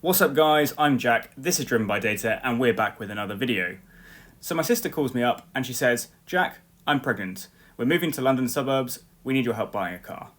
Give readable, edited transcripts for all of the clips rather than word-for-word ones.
What's up guys, I'm Jack, this is Driven by Data and we're back with another video. So my sister calls me up and she says, Jack, I'm pregnant. We're moving to London suburbs, we need your help buying a car.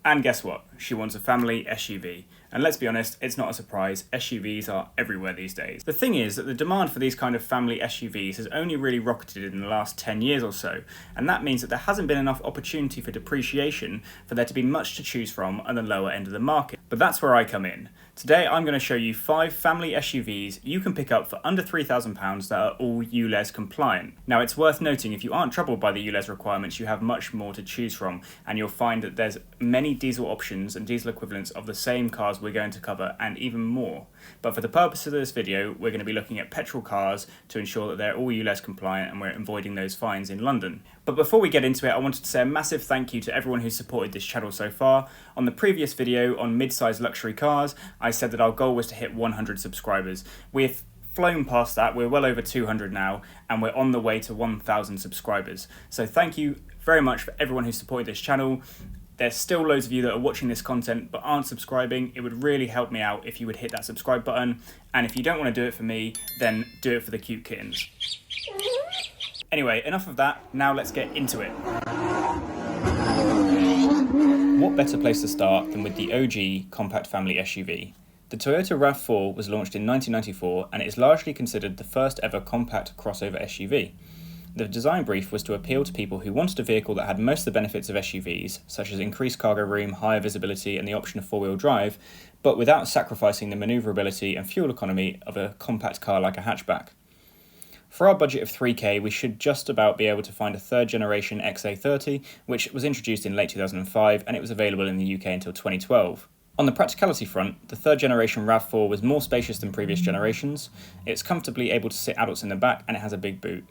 And guess what? She wants a family SUV. And let's be honest, it's not a surprise, SUVs are everywhere these days. The thing is that the demand for these kind of family SUVs has only really rocketed in the last 10 years or so, and that means that there hasn't been enough opportunity for depreciation for there to be much to choose from at the lower end of the market. But that's where I come in. Today I'm going to show you 5 family SUVs you can pick up for under £3,000 that are all ULEZ compliant. Now it's worth noting if you aren't troubled by the ULEZ requirements, you have much more to choose from, and you'll find that there's many diesel options and diesel equivalents of the same cars we're going to cover and even more. But for the purpose of this video, we're going to be looking at petrol cars to ensure that they're all ULEZ compliant and we're avoiding those fines in London. But before we get into it, I wanted to say a massive thank you to everyone who's supported this channel so far. On the previous video on mid-sized luxury cars, I said that our goal was to hit 100 subscribers. We've flown past that, we're well over 200 now, and we're on the way to 1,000 subscribers. So thank you very much for everyone who's supported this channel. There's still loads of you that are watching this content but aren't subscribing. It would really help me out if you would hit that subscribe button. And if you don't want to do it for me, then do it for the cute kittens. Anyway, enough of that. Now let's get into it. What better place to start than with the OG compact family SUV? The Toyota RAV4 was launched in 1994 and it is largely considered the first ever compact crossover SUV. The design brief was to appeal to people who wanted a vehicle that had most of the benefits of SUVs, such as increased cargo room, higher visibility and the option of four-wheel drive, but without sacrificing the manoeuvrability and fuel economy of a compact car like a hatchback. For our budget of $3,000, we should just about be able to find a third generation XA30, which was introduced in late 2005 and it was available in the UK until 2012. On the practicality front, the third generation RAV4 was more spacious than previous generations, it's comfortably able to sit adults in the back and it has a big boot.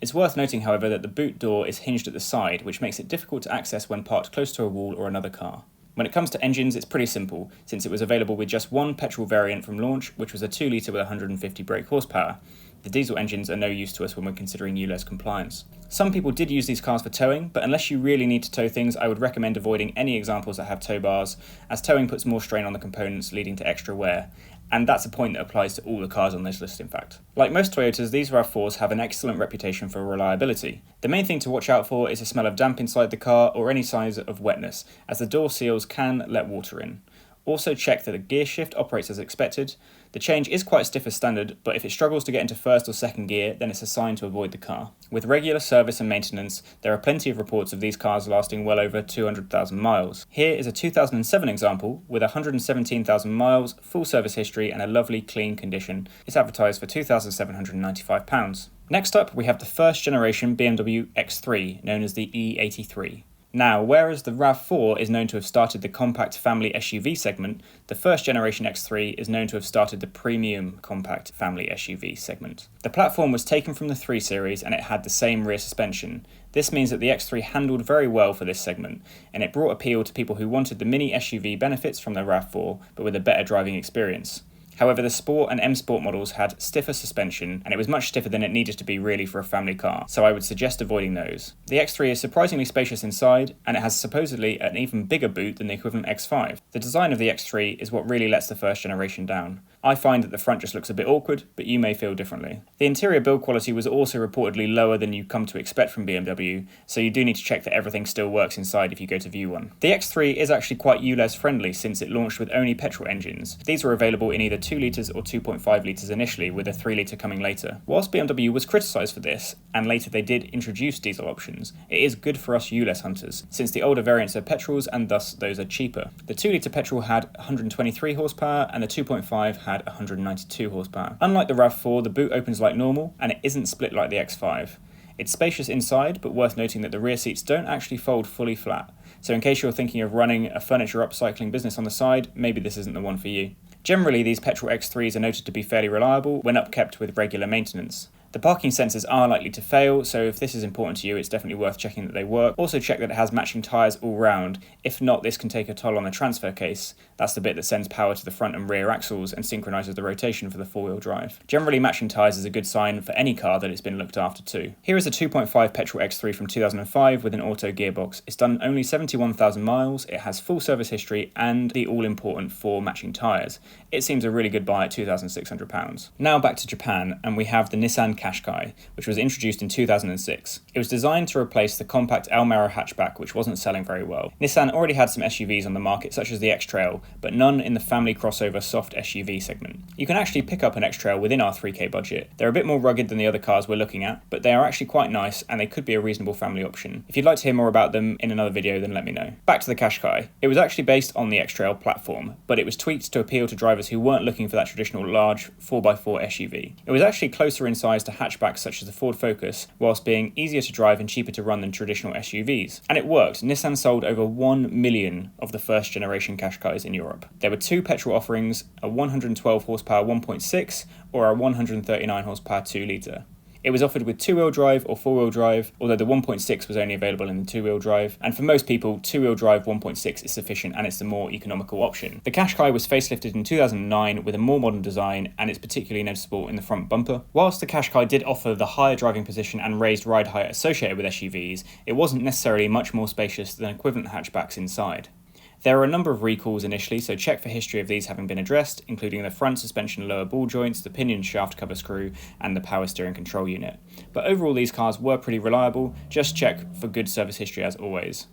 It's worth noting, however, that the boot door is hinged at the side, which makes it difficult to access when parked close to a wall or another car. When it comes to engines, it's pretty simple, since it was available with just one petrol variant from launch, which was a 2 litre with 150 brake horsepower. The diesel engines are no use to us when we're considering ULEZ compliance. Some people did use these cars for towing, but unless you really need to tow things, I would recommend avoiding any examples that have tow bars, as towing puts more strain on the components, leading to extra wear. And that's a point that applies to all the cars on this list, in fact. Like most Toyotas, these RAV4s have an excellent reputation for reliability. The main thing to watch out for is a smell of damp inside the car or any signs of wetness, as the door seals can let water in. Also check that the gear shift operates as expected. The change is quite stiff as standard, but if it struggles to get into first or second gear, then it's a sign to avoid the car. With regular service and maintenance, there are plenty of reports of these cars lasting well over 200,000 miles. Here is a 2007 example with 117,000 miles, full service history and a lovely clean condition. It's advertised for £2,795. Next up, we have the first generation BMW X3, known as the E83. Now, whereas the RAV4 is known to have started the compact family SUV segment, the first generation X3 is known to have started the premium compact family SUV segment. The platform was taken from the 3 Series and it had the same rear suspension. This means that the X3 handled very well for this segment, and it brought appeal to people who wanted the mini SUV benefits from the RAV4, but with a better driving experience. However, the Sport and M Sport models had stiffer suspension, and it was much stiffer than it needed to be really for a family car, so I would suggest avoiding those. The X3 is surprisingly spacious inside, and it has supposedly an even bigger boot than the equivalent X5. The design of the X3 is what really lets the first generation down. I find that the front just looks a bit awkward, but you may feel differently. The interior build quality was also reportedly lower than you come to expect from BMW, so you do need to check that everything still works inside if you go to view one. The X3 is actually quite ULEZ friendly since it launched with only petrol engines. These were available in either 2 litres or 2.5 litres initially, with a 3 litre coming later. Whilst BMW was criticised for this, and later they did introduce diesel options, it is good for us ULEZ hunters, since the older variants are petrols and thus those are cheaper. The 2 litre petrol had 123 horsepower and the 2.5 had 192 horsepower. Unlike the RAV4, the boot opens like normal and it isn't split like the X5. It's spacious inside, but worth noting that the rear seats don't actually fold fully flat. So in case you're thinking of running a furniture upcycling business on the side, maybe this isn't the one for you. Generally, these petrol X3s are noted to be fairly reliable when upkept with regular maintenance. The parking sensors are likely to fail, so if this is important to you, it's definitely worth checking that they work. Also check that it has matching tyres all round. If not, this can take a toll on the transfer case. That's the bit that sends power to the front and rear axles and synchronises the rotation for the four-wheel drive. Generally, matching tyres is a good sign for any car that it's been looked after too. Here is a 2.5 petrol X3 from 2005 with an auto gearbox. It's done only 71,000 miles, it has full service history and the all-important 4 matching tyres. It seems a really good buy at £2,600. Now back to Japan, and we have the Nissan Qashqai, which was introduced in 2006. It was designed to replace the compact Almera hatchback, which wasn't selling very well. Nissan already had some SUVs on the market, such as the X-Trail, but none in the family crossover soft SUV segment. You can actually pick up an X-Trail within our 3K budget. They're a bit more rugged than the other cars we're looking at, but they are actually quite nice and they could be a reasonable family option. If you'd like to hear more about them in another video, then let me know. Back to the Qashqai. It was actually based on the X-Trail platform, but it was tweaked to appeal to drivers who weren't looking for that traditional large 4x4 SUV. It was actually closer in size to hatchbacks such as the Ford Focus, whilst being easier to drive and cheaper to run than traditional SUVs. And it worked. Nissan sold over 1 million of the first generation Qashqais in Europe. There were 2 petrol offerings, a 112 horsepower 1.6 or a 139 horsepower 2 litre. It was offered with 2-wheel drive or 4-wheel drive, although the 1.6 was only available in the 2-wheel drive, and for most people, 2-wheel drive 1.6 is sufficient and it's the more economical option. The Qashqai was facelifted in 2009 with a more modern design, and it's particularly noticeable in the front bumper. Whilst the Qashqai did offer the higher driving position and raised ride height associated with SUVs, it wasn't necessarily much more spacious than equivalent hatchbacks inside. There are a number of recalls initially, so check for history of these having been addressed, including the front suspension lower ball joints, the pinion shaft cover screw, and the power steering control unit. But overall these cars were pretty reliable, just check for good service history as always.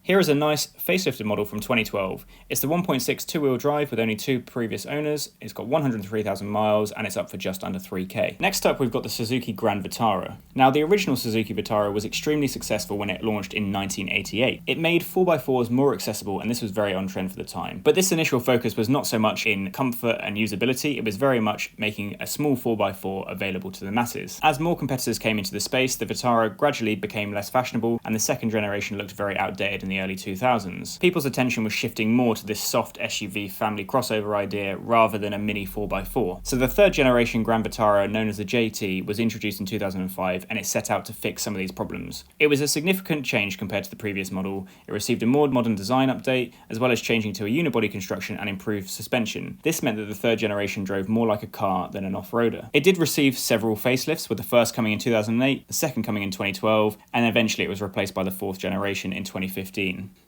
Here is a nice facelifted model from 2012. It's the 1.6 two-wheel drive with only 2 previous owners. It's got 103,000 miles and it's up for just under 3k. Next up, we've got the Suzuki Grand Vitara. Now, the original Suzuki Vitara was extremely successful when it launched in 1988. It made 4x4s more accessible, and this was very on trend for the time. But this initial focus was not so much in comfort and usability, it was very much making a small 4x4 available to the masses. As more competitors came into the space, the Vitara gradually became less fashionable and the second generation looked very outdated in the early 2000s. People's attention was shifting more to this soft SUV family crossover idea rather than a mini 4x4. So the third generation Grand Vitara, known as the JT, was introduced in 2005 and it set out to fix some of these problems. It was a significant change compared to the previous model. It received a more modern design update, as well as changing to a unibody construction and improved suspension. This meant that the third generation drove more like a car than an off-roader. It did receive several facelifts, with the first coming in 2008, the second coming in 2012, and eventually it was replaced by the fourth generation in 2015.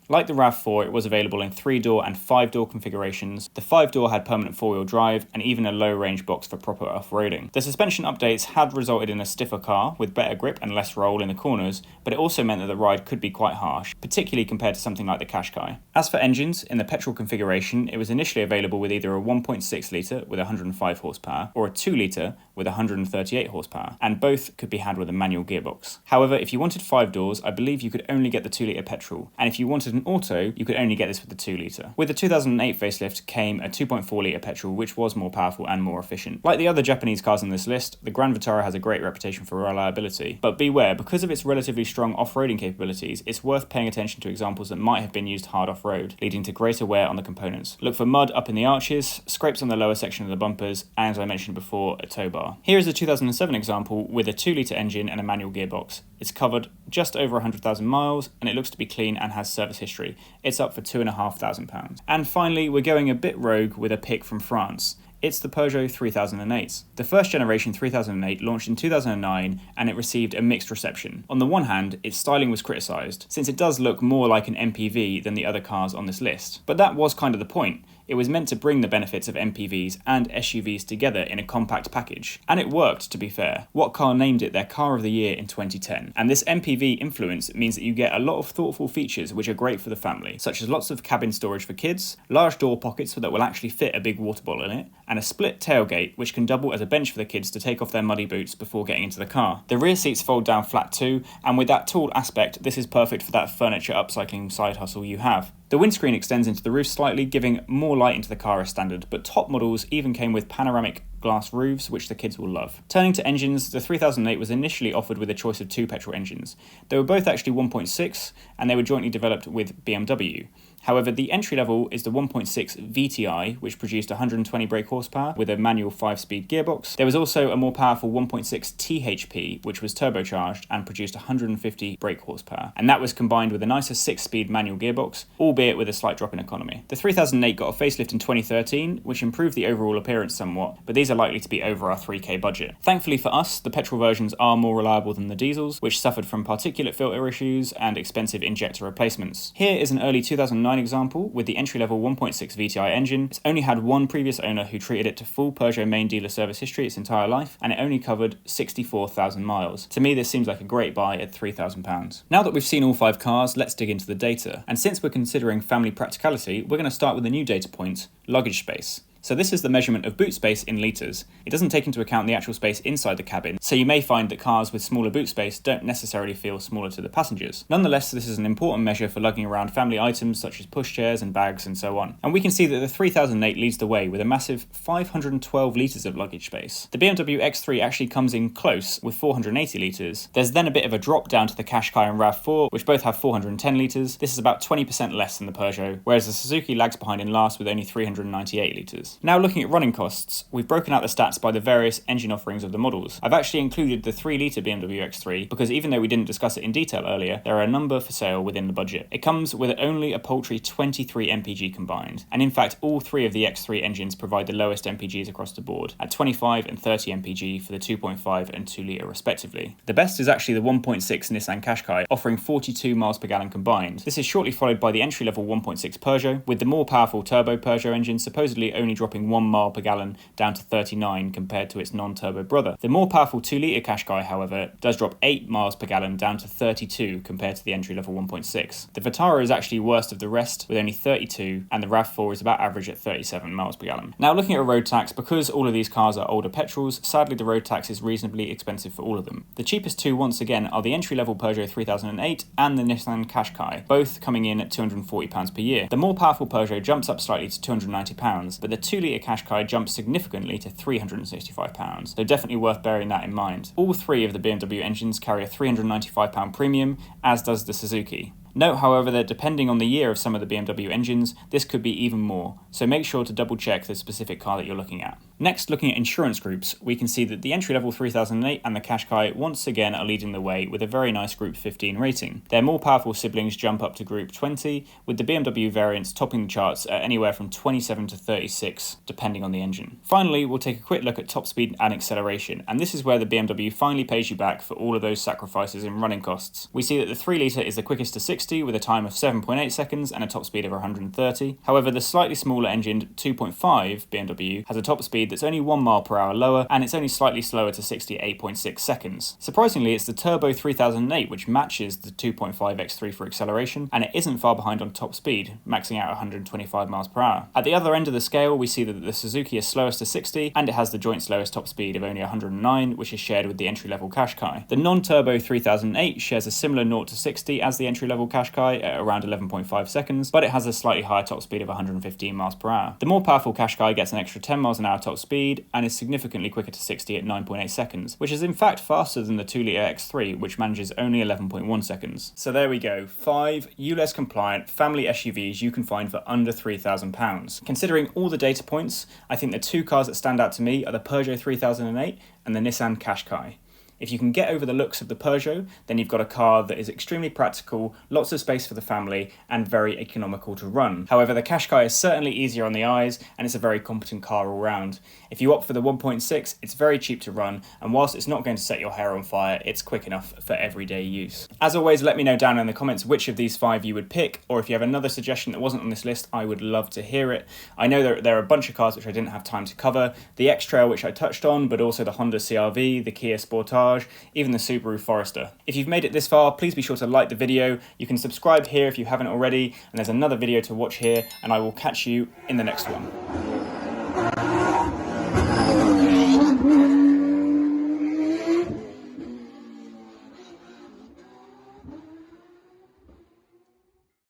Like the RAV4, it was available in 3-door and 5-door configurations. The 5-door had permanent 4-wheel drive and even a low-range box for proper off-roading. The suspension updates had resulted in a stiffer car with better grip and less roll in the corners, but it also meant that the ride could be quite harsh, particularly compared to something like the Qashqai. As for engines, in the petrol configuration, it was initially available with either a 1.6 litre with 105 horsepower or a 2 litre with 138 horsepower, and both could be had with a manual gearbox. However, if you wanted 5 doors, I believe you could only get the 2 litre petrol, and if you wanted an auto, you could only get this with the 2 litre. With the 2008 facelift came a 2.4 litre petrol, which was more powerful and more efficient. Like the other Japanese cars on this list, the Grand Vitara has a great reputation for reliability, but beware, because of its relatively strong off-roading capabilities, it's worth paying attention to examples that might have been used hard off-road, leading to greater wear on the components. Look for mud up in the arches, scrapes on the lower section of the bumpers, and as I mentioned before, a tow bar. Here is a 2007 example with a 2 litre engine and a manual gearbox. It's covered just over 100,000 miles, and it looks to be clean and has service history. It's up for £2,500. And finally, we're going a bit rogue with a pick from France. It's the Peugeot 3008. The first generation 3008 launched in 2009 and it received a mixed reception. On the one hand, its styling was criticised, since it does look more like an MPV than the other cars on this list. But that was kind of the point. It was meant to bring the benefits of MPVs and SUVs together in a compact package. And it worked, to be fair. What car named it their Car of the Year in 2010? And this MPV influence means that you get a lot of thoughtful features which are great for the family, such as lots of cabin storage for kids, large door pockets that will actually fit a big water bottle in it, and a split tailgate which can double as a bench for the kids to take off their muddy boots before getting into the car. The rear seats fold down flat too, and with that tall aspect, this is perfect for that furniture upcycling side hustle you have. The windscreen extends into the roof slightly, giving more light into the car as standard, but top models even came with panoramic glass roofs, which the kids will love. Turning to engines, the 3008 was initially offered with a choice of 2 petrol engines. They were both actually 1.6, and they were jointly developed with BMW. However, the entry level is the 1.6 VTI, which produced 120 brake horsepower with a manual 5-speed gearbox. There was also a more powerful 1.6 THP, which was turbocharged and produced 150 brake horsepower. And that was combined with a nicer 6-speed manual gearbox, albeit with a slight drop in economy. The 3008 got a facelift in 2013, which improved the overall appearance somewhat, but these are likely to be over our 3K budget. Thankfully for us, the petrol versions are more reliable than the diesels, which suffered from particulate filter issues and expensive injector replacements. Here is an early 2009 example with the entry-level 1.6 VTI engine. It's only had one previous owner who treated it to full Peugeot main dealer service history its entire life, and it only covered 64,000 miles. To me, this seems like a great buy at £3,000. Now that we've seen all 5 cars, let's dig into the data. And since we're considering family practicality, we're going to start with a new data point, luggage space. So this is the measurement of boot space in litres. It doesn't take into account the actual space inside the cabin, so you may find that cars with smaller boot space don't necessarily feel smaller to the passengers. Nonetheless, this is an important measure for lugging around family items such as pushchairs and bags and so on. And we can see that the 3008 leads the way with a massive 512 litres of luggage space. The BMW X3 actually comes in close with 480 litres. There's then a bit of a drop down to the Qashqai and RAV4, which both have 410 litres. This is about 20% less than the Peugeot, whereas the Suzuki lags behind in last with only 398 litres. Now looking at running costs, we've broken out the stats by the various engine offerings of the models. I've actually included the 3-litre BMW X3 because even though we didn't discuss it in detail earlier, there are a number for sale within the budget. It comes with only a paltry 23 mpg combined, and in fact all 3 of the X3 engines provide the lowest mpgs across the board, at 25 and 30 mpg for the 2.5 and 2-litre respectively. The best is actually the 1.6 Nissan Qashqai, offering 42 miles per gallon combined. This is shortly followed by the entry-level 1.6 Peugeot, with the more powerful turbo Peugeot engine supposedly only dropping 1 mile per gallon down to 39 compared to its non-turbo brother. The more powerful 2-litre Qashqai, however, does drop 8 miles per gallon down to 32 compared to the entry-level 1.6. The Vitara is actually worst of the rest with only 32, and the RAV4 is about average at 37 miles per gallon. Now looking at road tax, because all of these cars are older petrols, sadly the road tax is reasonably expensive for all of them. The cheapest two once again are the entry-level Peugeot 3008 and the Nissan Qashqai, both coming in at £240 per year. The more powerful Peugeot jumps up slightly to £290, but the 2-litre Qashqai jumps significantly to £365, so definitely worth bearing that in mind. All 3 of the BMW engines carry a £395 premium, as does the Suzuki. Note, however, that depending on the year of some of the BMW engines, this could be even more, so make sure to double check the specific car that you're looking at. Next, looking at insurance groups, we can see that the entry-level 3008 and the Qashqai once again are leading the way with a very nice Group 15 rating. Their more powerful siblings jump up to Group 20, with the BMW variants topping the charts at anywhere from 27 to 36, depending on the engine. Finally, we'll take a quick look at top speed and acceleration, and this is where the BMW finally pays you back for all of those sacrifices in running costs. We see that the 3-litre is the quickest to 60 with a time of 7.8 seconds and a top speed of 130. However, the slightly smaller engined 2.5 BMW has a top speed that's only 1 mile per hour lower, and it's only slightly slower to 68.6 seconds. Surprisingly, it's the Turbo 3008 which matches the 2.5 X3 for acceleration, and it isn't far behind on top speed, maxing out 125 miles per hour. At the other end of the scale, we see that the Suzuki is slowest to 60, and it has the joint slowest top speed of only 109, which is shared with the entry-level Qashqai. The non-turbo 3008 shares a similar 0 to 60 as the entry-level Qashqai at around 11.5 seconds, but it has a slightly higher top speed of 115 miles per hour. The more powerful Qashqai gets an extra 10 miles an hour top speed and is significantly quicker to 60 at 9.8 seconds, which is in fact faster than the 2-litre X3, which manages only 11.1 seconds. So there we go, 5 ULEZ compliant family SUVs you can find for under £3,000. Considering all the data points, I think the 2 cars that stand out to me are the Peugeot 3008 and the Nissan Qashqai. If you can get over the looks of the Peugeot, then you've got a car that is extremely practical, lots of space for the family, and very economical to run. However, the Qashqai is certainly easier on the eyes, and it's a very competent car all round. If you opt for the 1.6, it's very cheap to run, and whilst it's not going to set your hair on fire, it's quick enough for everyday use. As always, let me know down in the comments which of these 5 you would pick, or if you have another suggestion that wasn't on this list, I would love to hear it. I know there are a bunch of cars which I didn't have time to cover, the X-Trail which I touched on, but also the Honda CR-V, the Kia Sportage, even the Subaru Forester. If you've made it this far, please be sure to like the video. You can subscribe here if you haven't already, and there's another video to watch here, and I will catch you in the next one.